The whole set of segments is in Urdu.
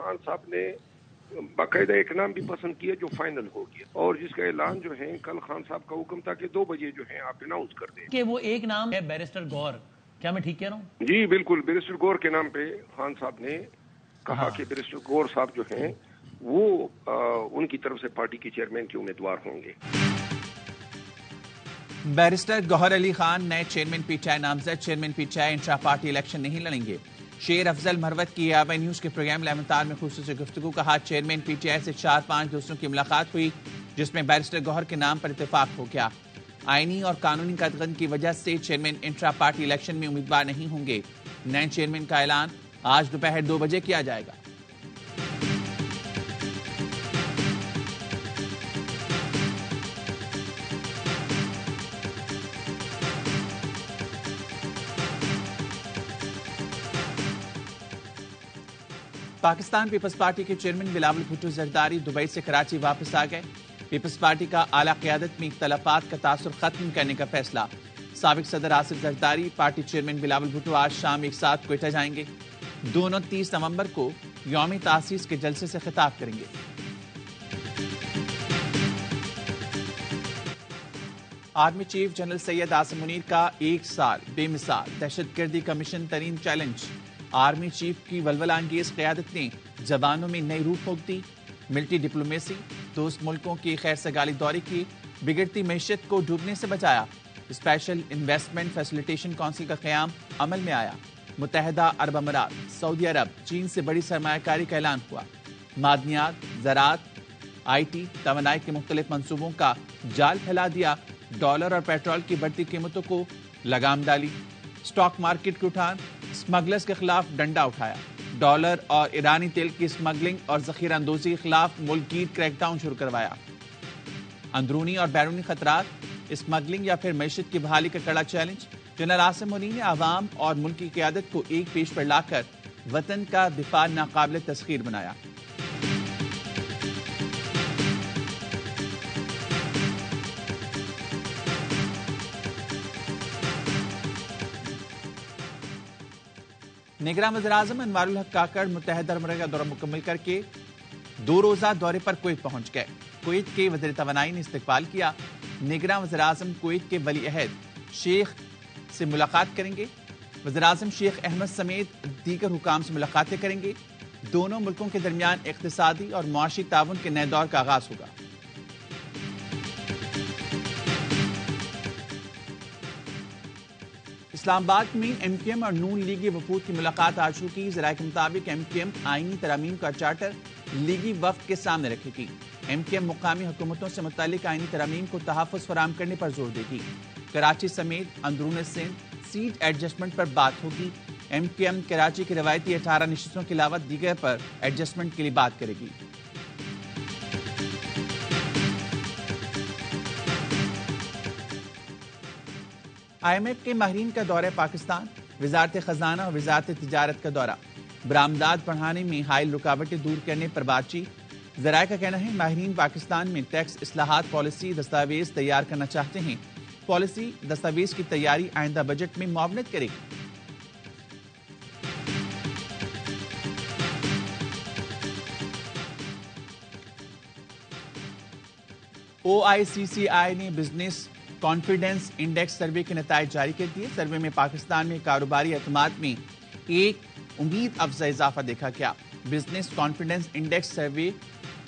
خان صاحب نے باقاعدہ ایک نام بھی پسند کیا جو فائنل ہو گیا، اور جس کا اعلان جو ہے کل خان صاحب کا حکم تھا کہ 2 بجے جو ہے آپ اناؤنس کر دیں کہ وہ ایک نام ہے بیرسٹر گور. کیا میں ٹھیک کہہ رہا ہوں؟ جی بالکل، بیرسٹر گور کے نام پہ خان صاحب نے کہا کہ بیرسٹر گور صاحب جو ہیں وہ ان کی طرف سے پارٹی کے چیئرمین کے امیدوار ہوں گے. بیرسٹر گوہر علی خان نئے چیئرمین پی ٹی آئی نامزد. Chairman P T I intra party election نہیں لڑیں گے. شیر افضل مروت کی آبائی نیوز کے پروگرام لامتار میں خصوصی گفتگو. کہا چیئرمین پی ٹی آئی سے 4-5 دوستوں کی ملاقات ہوئی جس میں بیرسٹر گوہر کے نام پر اتفاق ہو گیا. آئینی اور قانونی قدغن کی وجہ سے چیئرمین انٹرا پارٹی الیکشن میں امیدوار نہیں ہوں گے. نئے چیئرمین کا اعلان آج دوپہر 2 بجے کیا جائے گا. پاکستان پیپلز پارٹی کے چیئرمین بلاول بھٹو زرداری دبئی سے کراچی واپس آ گئے. پیپلز پارٹی کا اعلیٰ قیادت میں اختلافات کا تاثر ختم کرنے کا فیصلہ. سابق صدر آصف زرداری پارٹی چیئرمین بلاول بھٹو آج شام ایک ساتھ کوئٹہ جائیں گے. دونوں 30 نومبر کو یوم تاسیس کے جلسے سے خطاب کریں گے. Army chief general Syed Asim Munir کا 1 سال بے مثال دہشت گردی کا مشن ترین چیلنج. آرمی چیف کی ولولہ انگیز قیادت نے زبانوں میں نئی روح پھونک دی. ملٹری ڈپلومیسی دوست ملکوں کی خیر سگالی دورے کی بگڑتی معیشت کو ڈوبنے سے بچایا. اسپیشل انویسٹمنٹ فیسیلیٹیشن کونسل کا قیام عمل میں آیا. متحدہ عرب امارات سعودی عرب چین سے بڑی سرمایہ کاری کا اعلان ہوا. معدنیات زراعت آئی ٹی توانائی کے مختلف منصوبوں کا جال پھیلا دیا. ڈالر اور پیٹرول کی بڑھتی قیمتوں کو لگام ڈالی. اسٹاک مارکیٹ کی اٹھان اسمگلرز کے خلاف ڈنڈا اٹھایا. ڈالر اور ایرانی تیل کی اسمگلنگ اور ذخیرہ اندوزی کے خلاف ملک گیر کریک ڈاؤن شروع کروایا. اندرونی اور بیرونی خطرات اسمگلنگ یا پھر معیشت کی بحالی کا کڑا چیلنج. جنرل عاصم منیر نے عوام اور ملک کی قیادت کو ایک پیش پر لا کر وطن کا دفاع ناقابل تسخیر بنایا. نگراں وزیراعظم انوار الحق کاکڑ متحدہ عرب امارات کا دورہ مکمل کر کے 2 روزہ دورے پر کویت پہنچ گئے. کویت کے وزیر توانائی نے استقبال کیا. نگراں وزیراعظم کویت کے ولی عہد شیخ سے ملاقات کریں گے. وزیراعظم شیخ احمد سمیت دیگر حکام سے ملاقاتیں کریں گے. دونوں ملکوں کے درمیان اقتصادی اور معاشی تعاون کے نئے دور کا آغاز ہوگا. اسلام آباد میں ایم کیو ایم اور نون لیگی وفود کی ملاقات آج ہوگی. ذرائع کے مطابق ایم کیو ایم آئینی ترامیم کا چارٹر لیگی وفد کے سامنے رکھے گی. ایم کیو ایم مقامی حکومتوں سے متعلق آئینی ترامیم کو تحفظ فراہم کرنے پر زور دے گی. کراچی سمیت اندرون سندھ سیٹ ایڈجسٹمنٹ پر بات ہوگی. ایم کیو ایم کراچی کی روایتی 18 نشستوں کے علاوہ دیگر پر ایڈجسٹمنٹ کے لیے بات کرے گی. آئی ایم ایف کے ماہرین کا دورہ پاکستان. وزارت خزانہ اور وزارت تجارت کا دورہ. برآمدات بڑھانے میں حائل رکاوٹیں دور کرنے پر بات چیت. ذرائع کا کہنا ہے ماہرین پاکستان میں ٹیکس اصلاحات پالیسی دستاویز تیار کرنا چاہتے ہیں. پالیسی دستاویز کی تیاری آئندہ بجٹ میں معاونت کرے گی. او آئی سی سی آئی نے بزنس کانفیڈنس انڈیکس سروے کے نتائج جاری کر دیے. سروے میں پاکستان میں کاروباری اعتماد میں ایک امید افزا اضافہ دیکھا گیا. بزنس کانفیڈنس انڈیکس سروے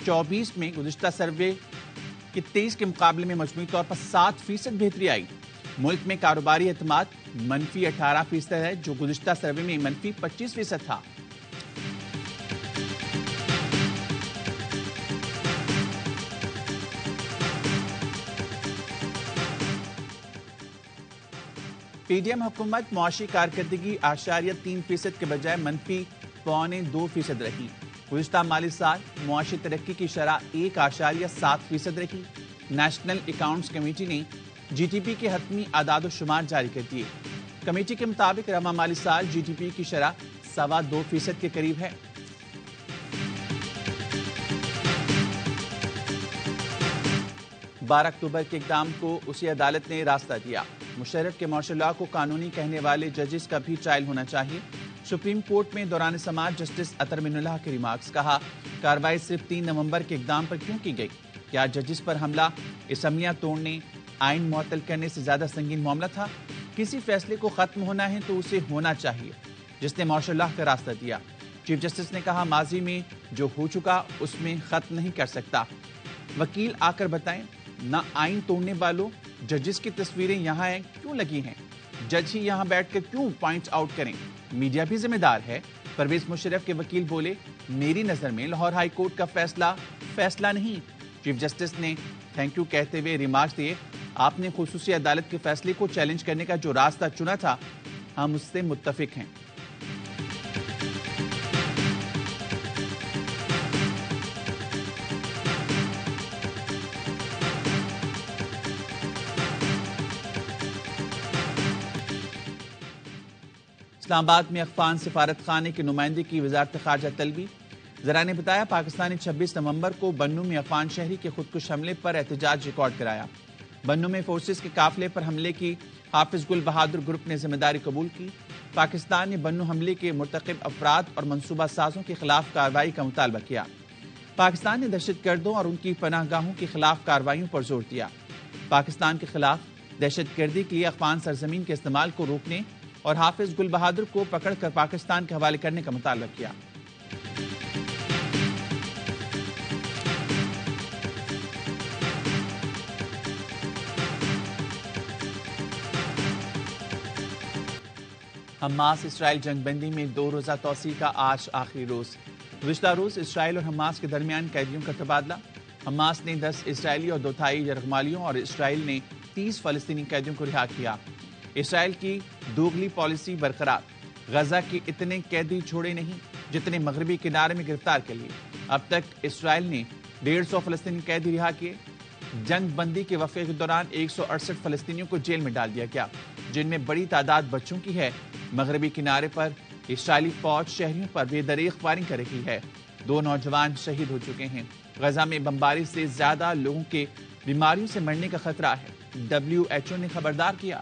24 میں گزشتہ سروے کے 23 کے مقابلے میں مجموعی طور پر 7% بہتری آئی. ملک میں کاروباری اعتماد -18% ہے جو گزشتہ سروے میں -25% تھا. پی ڈی ایم حکومت معاشی کارکردگی 3% کے بجائے -2.2% رہی. گزشتہ مالی سال معاشی ترقی کی شرح 1.7% رہی. نیشنل اکاؤنٹس کمیٹی نے جی ٹی پی کے حتمی اعداد و شمار جاری کر دیے. کمیٹی کے مطابق رواں مالی سال جی ٹی پی کی شرح 2.25% کے قریب ہے. اکتوبر کے اقدام کو اسی عدالت نے راستہ دیا. مشرف کے مارشل لاء کو قانونی کہنے والے ججز کا بھی ٹرائل ہونا چاہیے. سپریم کورٹ میں دوران سماعت جسٹس اطہر من اللہ کے ریمارکس، کہا کارروائی صرف 3 نومبر کے اقدام پر کیوں کی گئی؟ کیا ججز پر حملہ اسمبلیاں توڑنے، آئین معطل کرنے سے زیادہ سنگین معاملہ تھا؟ کسی فیصلے کو ختم ہونا ہے تو اسے ہونا چاہیے جس نے مارشل لاء کا راستہ دیا۔ چیف جسٹس نے کہا ماضی میں جو ہو چکا اس میں ختم نہیں کر سکتا۔ وکیل آ کر بتائیں، نہ آئین توڑنے والوں، ججز کی تصویریں یہاں ہیں کیوں لگی ہیں؟ جج ہی یہاں بیٹھ کر کیوں پوائنٹ آؤٹ کریں؟ میڈیا بھی ذمہ دار ہے۔ پرویز مشرف کے وکیل بولے میری نظر میں لاہور ہائی کورٹ کا فیصلہ نہیں۔ چیف جسٹس نے تھینک یو کہتے ہوئے ریمارکس دیے، آپ نے خصوصی عدالت کے فیصلے کو چیلنج کرنے کا جو راستہ چنا تھا ہم اس سے متفق ہیں۔ اسلام آباد میں افغان سفارت خانے کے نمائندے کی وزارت خارجہ طلبی۔ ذرائع نے بتایا پاکستان نے 26 نومبر کو بنوں میں افغان شہری کے خودکش حملے پر احتجاج ریکارڈ کرایا۔ بنوں میں فورسز کے قافلے پر حملے کی حافظ گل بہادر گروپ نے ذمہ داری قبول کی۔ پاکستان نے بنوں حملے کے مرتکب افراد اور منصوبہ سازوں کے خلاف کارروائی کا مطالبہ کیا۔ پاکستان نے دہشت گردوں اور ان کی پناہ گاہوں کے خلاف کارروائیوں پر زور دیا۔ پاکستان کے خلاف دہشت گردی کے لیے افغان سرزمین کے استعمال کو روکنے اور حافظ گل بہادر کو پکڑ کر پاکستان کے حوالے کرنے کا مطالبہ کیا۔ حماس اسرائیل جنگ بندی میں 2 روزہ توسیع کا آج آخری روز۔ گزشتہ روز اسرائیل اور حماس کے درمیان قیدیوں کا تبادلہ۔ حماس نے 10 اسرائیلی اور 2 تھائی یرغمالیوں اور اسرائیل نے 30 فلسطینی قیدیوں کو رہا کیا۔ اسرائیل کی دوغلی پالیسی برقرار، غزہ کے اتنے قیدی چھوڑے نہیں جتنے مغربی کنارے میں گرفتار کر لیے۔ اب تک اسرائیل نے 150 فلسطینی قیدی رہا کیے۔ جنگ بندی کے وقفے کے دوران 168 فلسطینیوں کو جیل میں ڈال دیا گیا، جن میں بڑی تعداد بچوں کی ہے۔ مغربی کنارے پر اسرائیلی فوج شہریوں پر بے دریغ فائرنگ کر رہی ہے۔ 2 نوجوان شہید ہو چکے ہیں۔ غزہ میں بمباری سے زیادہ لوگوں کے بیماریوں سے مرنے کا خطرہ ہے، WHO نے خبردار کیا۔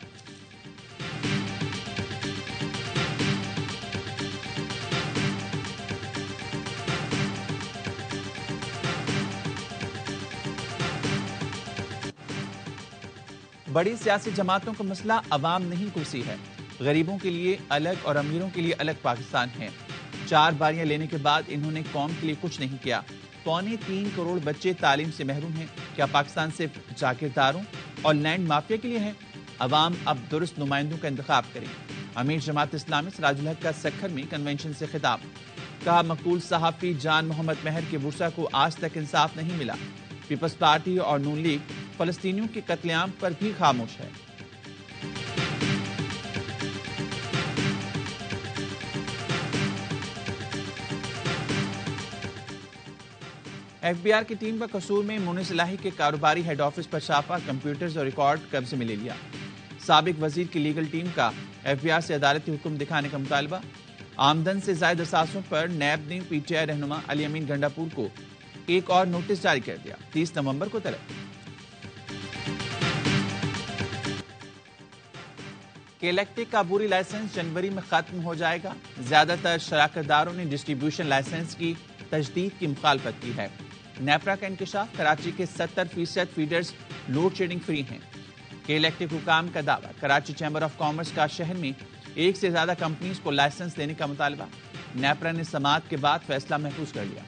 بڑی سیاسی جماعتوں کا مسئلہ عوام نہیں کرسی ہے۔ غریبوں کے لیے الگ اور امیروں کے لیے الگ پاکستان ہے۔ 4 باریاں لینے کے بعد انہوں نے قوم کے لیے کچھ نہیں کیا۔ 3.25 کروڑ بچے تعلیم سے محروم ہیں۔ کیا پاکستان صرف جاگیرداروں اور لینڈ مافیا کے لیے ہے؟ عوام اب درست نمائندوں کا انتخاب کریں۔ امیر جماعت اسلامی سراج الحق کا سکھر میں کنونشن سے خطاب، کہا مقتول صحافی جان محمد مہر کے ورثاء کو آج تک انصاف نہیں ملا۔ پیپلز پارٹی اور نون لیگ فلسطینیوں کے قتل عام پر بھی خاموش ہے۔ ایف بی آر کی ٹیم کا قصور میں مونس الہی کے کاروباری ہیڈ آفس پر چھاپا، کمپیوٹرز اور ریکارڈ قبضے میں لے لیا۔ سابق وزیر کی لیگل ٹیم کا ایف بی آر سے عدالتی حکم دکھانے کا مطالبہ۔ آمدن سے زائد اثاثوں پر نیب نے پی ٹی آئی رہنما علی امین گنڈا پور کو ایک اور نوٹس جاری کر دیا، 30 نومبر کو طلب۔ کہ الیکٹرک کا عبوری لائسنس جنوری میں ختم ہو جائے گا۔ زیادہ تر شراکت داروں نے ڈسٹریبیوشن لائسنس کی تجدید کی مخالفت کی ہے۔ نیپرا کا انکشاف، کراچی کے 70% فیڈرز لوڈ شیڈنگ فری ہیں۔ کہ الیکٹرک حکام کا دعویٰ، کراچی چیمبر آف کامرس کا شہر میں 1 سے زیادہ کمپنیز کو لائسنس دینے کا مطالبہ۔ نیپرا نے سماعت کے بعد فیصلہ محفوظ کر لیا۔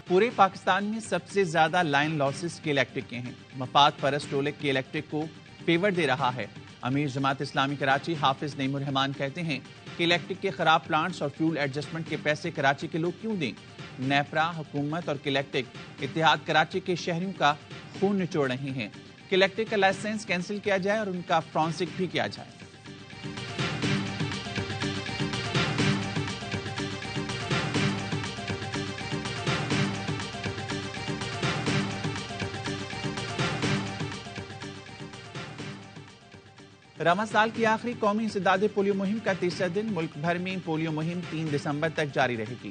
پورے پاکستان میں سب سے زیادہ لائن لاسز کے الیکٹرک کے ہیں۔ مفاد پرست ٹولک کے الیکٹرک کو فیور دے رہا ہے۔ امیر جماعت اسلامی کراچی حافظ نعیم الرحمان کہتے ہیں کہ الیکٹرک کے خراب پلانٹس اور فیول ایڈجسٹمنٹ کے پیسے کراچی کے لوگ کیوں دیں؟ نیپرا، حکومت اور الیکٹرک اتحاد کراچی کے شہریوں کا خون نچوڑ رہے ہیں کہ الیکٹرک کا لائسنس کینسل کیا جائے اور ان کا فرانسک بھی کیا جائے۔ رواں سال کی آخری قومی انسداد پولیو مہم کا تیسرا دن، ملک بھر میں پولیو مہم 3 دسمبر تک جاری رہے گی۔